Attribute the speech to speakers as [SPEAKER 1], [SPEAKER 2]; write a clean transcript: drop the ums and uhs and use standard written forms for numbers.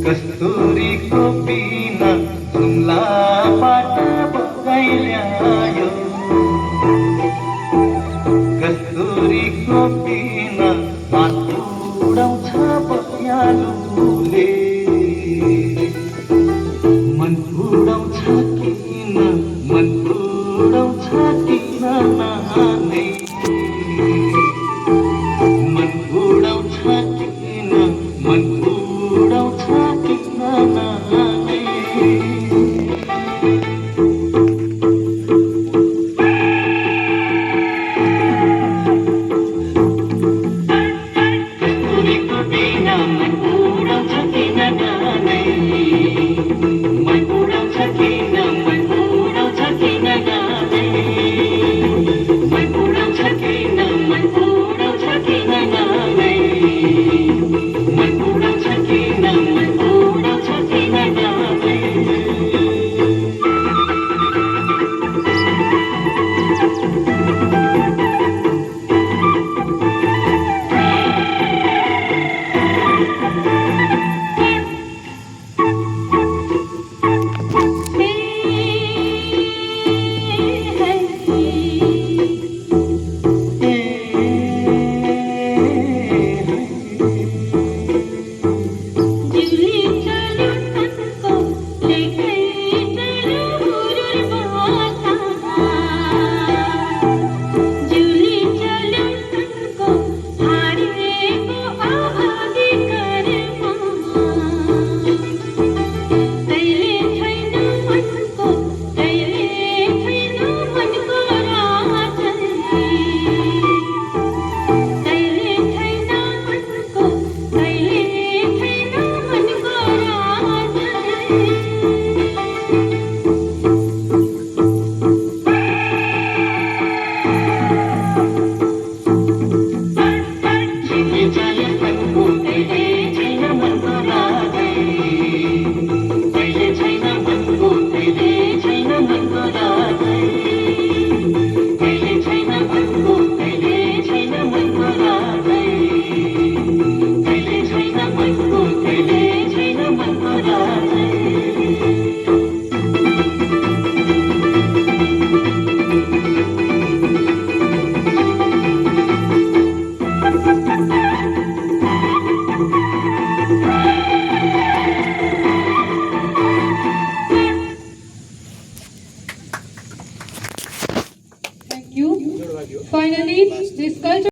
[SPEAKER 1] कस्तुरीको बिना जुम्लाबाट बगाइल्यायो कस्तुरीको बिना हात उडाउँछ बयालुले मन उडाउँछ किन मन उडाउँछ किन नानै मन उडाउँछ किन मन उडाउँछ किन नानै कस्तुरीको बिना मन उडाउँछ किन नानै मन उडाउँछ किन मन उडाउँछ किन नानै मन उडाउँछ किन मन उडाउँछ किन नानै मन उडाउँछ किन मन उडाउँछ किन नानै
[SPEAKER 2] Finally, this culture